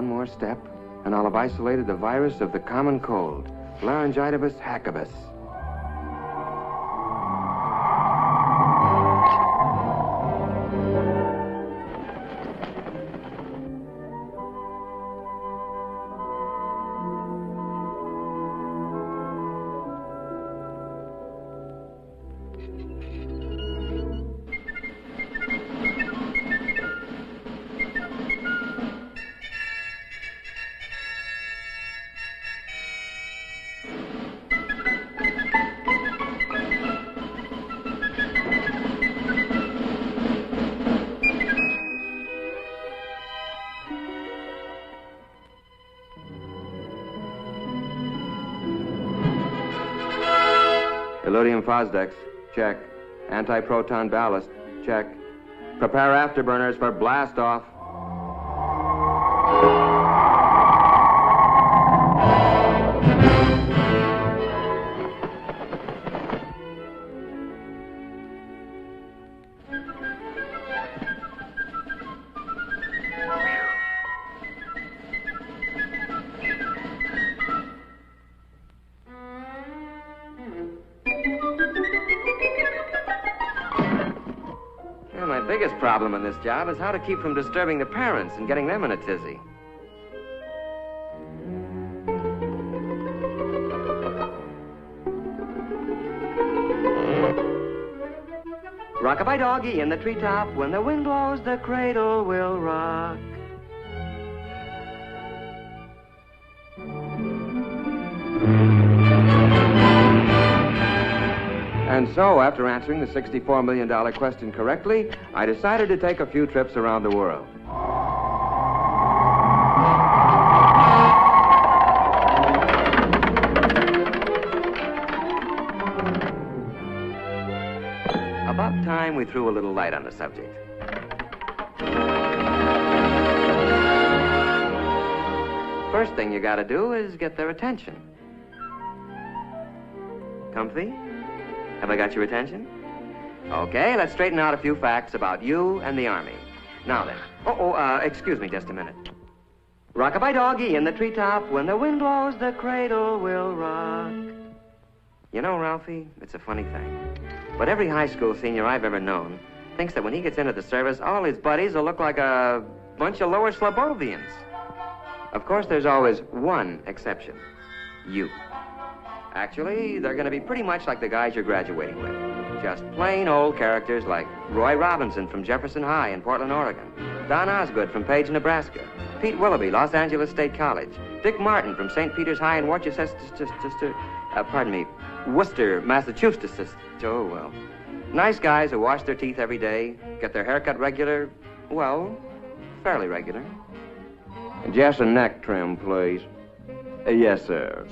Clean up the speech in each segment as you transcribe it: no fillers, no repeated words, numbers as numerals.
one more step, and I'll have isolated the virus of the common cold, laryngitis hackibus. Illudium Fosdex, check. Anti-proton ballast, check. Prepare afterburners for blast-off. The biggest problem in this job is how to keep from disturbing the parents and getting them in a tizzy. Rock-a-bye doggy in the treetop, when the wind blows, the cradle will rock. And so, after answering the $64 million question correctly, I decided to take a few trips around the world. About time we threw a little light on the subject. First thing you gotta do is get their attention. Comfy? Have I got your attention? Okay, let's straighten out a few facts about you and the Army. Now then. Excuse me just a minute. Rock-a-bye doggy in the treetop, when the wind blows, the cradle will rock. You know, Ralphie, it's a funny thing, but every high school senior I've ever known thinks that when he gets into the service, all his buddies will look like a bunch of lower Slobovians. Of course, there's always one exception. You. Actually, they're going to be pretty much like the guys you're graduating with. Just plain old characters like Roy Robinson from Jefferson High in Portland, Oregon, Don Osgood from Page, Nebraska, Pete Willoughby, Los Angeles State College, Dick Martin from St. Peter's High in Worcester, Massachusetts. Oh, well. Nice guys who wash their teeth every day, get their hair cut regular, well, fairly regular. Just a neck trim, please. Yes, sir.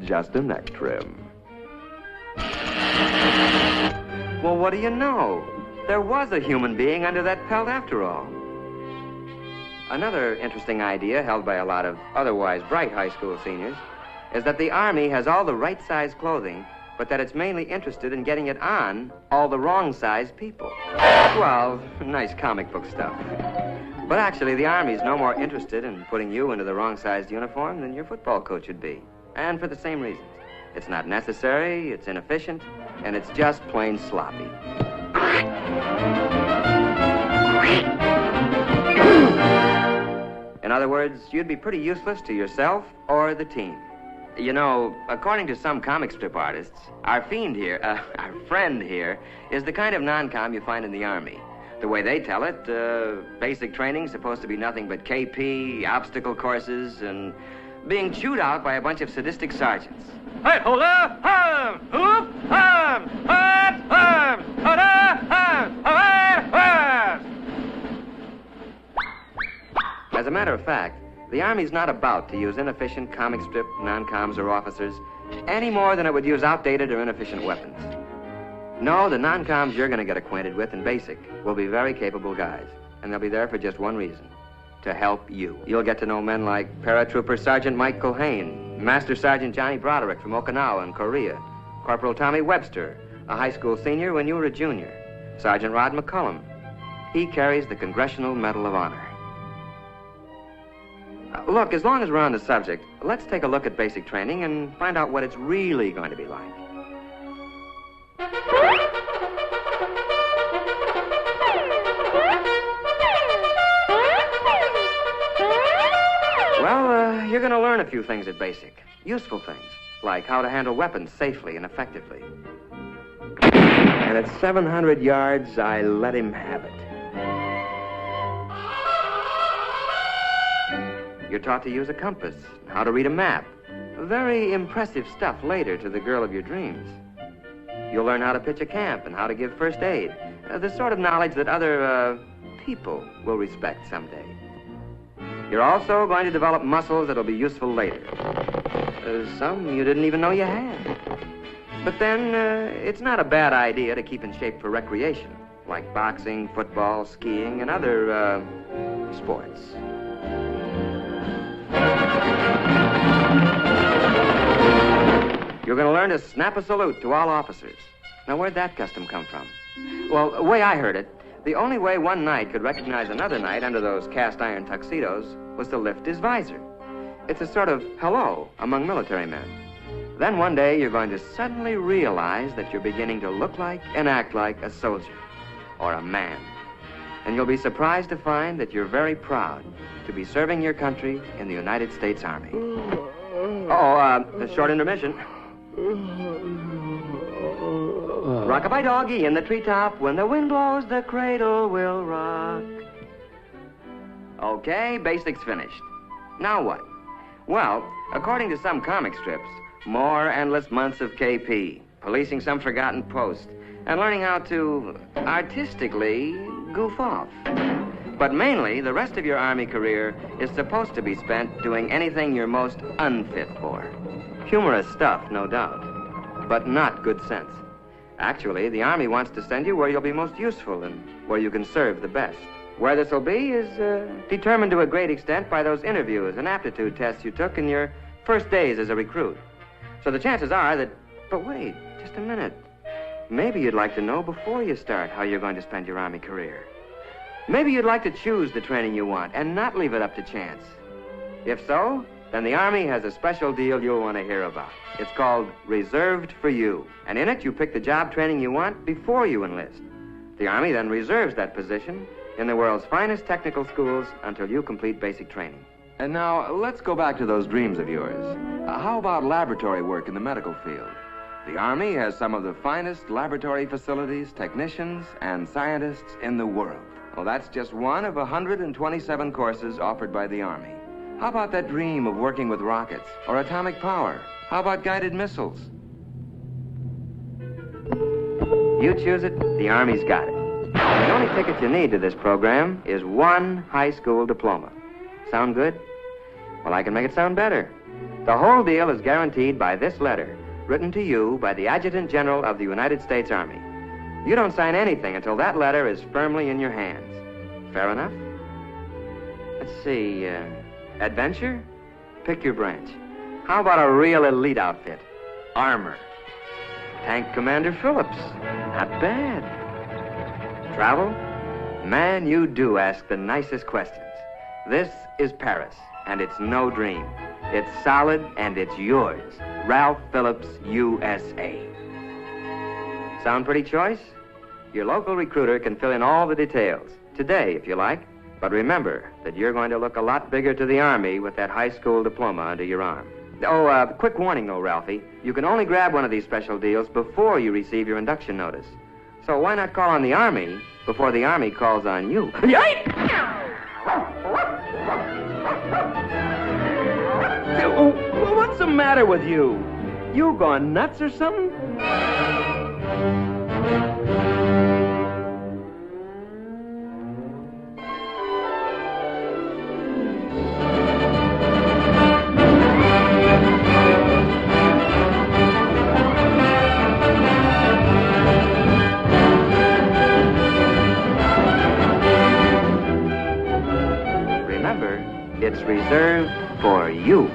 Just a neck trim. Well, what do you know? There was a human being under that pelt after all. Another interesting idea held by a lot of otherwise bright high school seniors is that the Army has all the right size clothing, but that it's mainly interested in getting it on all the wrong size people. Well, nice comic book stuff. But actually, the Army's no more interested in putting you into the wrong-sized uniform than your football coach would be. And for the same reasons. It's not necessary, it's inefficient, and it's just plain sloppy. In other words, you'd be pretty useless to yourself or the team. You know, according to some comic strip artists, our friend here, is the kind of non-com you find in the Army. The way they tell it, basic training's supposed to be nothing but KP, obstacle courses, and being chewed out by a bunch of sadistic sergeants. Hey, hold up! Arms! Hoop! Arms! Arms! Arms! Hold up! Arms! Arms! As a matter of fact, the Army's not about to use inefficient comic strip non-coms or officers any more than it would use outdated or inefficient weapons. No, the non-coms you're going to get acquainted with in basic will be very capable guys, and they'll be there for just one reason. To help you. You'll get to know men like Paratrooper Sergeant Mike Culhane, Master Sergeant Johnny Broderick from Okinawa in Korea, Corporal Tommy Webster, a high school senior when you were a junior, Sergeant Rod McCullum. He carries the Congressional Medal of Honor. Look, as long as we're on the subject, let's take a look at basic training and find out what it's really going to be like. Well, you're going to learn a few things at basic. Useful things, like how to handle weapons safely and effectively. And at 700 yards, I let him have it. You're taught to use a compass, how to read a map. Very impressive stuff later to the girl of your dreams. You'll learn how to pitch a camp and how to give first aid. The sort of knowledge that other, people will respect someday. You're also going to develop muscles that'll be useful later. Some you didn't even know you had. But then, it's not a bad idea to keep in shape for recreation, like boxing, football, skiing, and other, sports. You're going to learn to snap a salute to all officers. Now, where'd that custom come from? Well, the way I heard it, the only way one knight could recognize another knight under those cast-iron tuxedos was to lift his visor. It's a sort of hello among military men. Then one day, you're going to suddenly realize that you're beginning to look like and act like a soldier or a man. And you'll be surprised to find that you're very proud to be serving your country in the United States Army. A short intermission. Rock-a-bye doggy in the treetop. When the wind blows, the cradle will rock. Okay, basics finished. Now what? Well, according to some comic strips, more endless months of KP, policing some forgotten post, and learning how to artistically goof off. But mainly, the rest of your Army career is supposed to be spent doing anything you're most unfit for. Humorous stuff, no doubt, but not good sense. Actually, the Army wants to send you where you'll be most useful and where you can serve the best. Where this will be is determined to a great extent by those interviews and aptitude tests you took in your first days as a recruit. So the chances are that... But wait, just a minute. Maybe you'd like to know before you start how you're going to spend your Army career. Maybe you'd like to choose the training you want and not leave it up to chance. If so, then the Army has a special deal you'll want to hear about. It's called Reserved for You. And in it, you pick the job training you want before you enlist. The Army then reserves that position in the world's finest technical schools until you complete basic training. And now, let's go back to those dreams of yours. How about laboratory work in the medical field? The Army has some of the finest laboratory facilities, technicians, and scientists in the world. Well, that's just one of 127 courses offered by the Army. How about that dream of working with rockets or atomic power? How about guided missiles? You choose it, the Army's got it. The only ticket you need to this program is one high school diploma. Sound good? Well, I can make it sound better. The whole deal is guaranteed by this letter, written to you by the Adjutant General of the United States Army. You don't sign anything until that letter is firmly in your hands. Fair enough? Let's see, adventure? Pick your branch. How about a real elite outfit? Armor. Tank Commander Phillips. Not bad. Travel? Man, you do ask the nicest questions. This is Paris, and it's no dream. It's solid, and it's yours. Ralph Phillips, USA. Sound pretty choice? Your local recruiter can fill in all the details. Today, if you like. But remember that you're going to look a lot bigger to the Army with that high school diploma under your arm. Oh, quick warning, though, Ralphie. You can only grab one of these special deals before you receive your induction notice. So why not call on the Army before the Army calls on you? What's the matter with you? You gone nuts or something? Remember, it's reserved for you.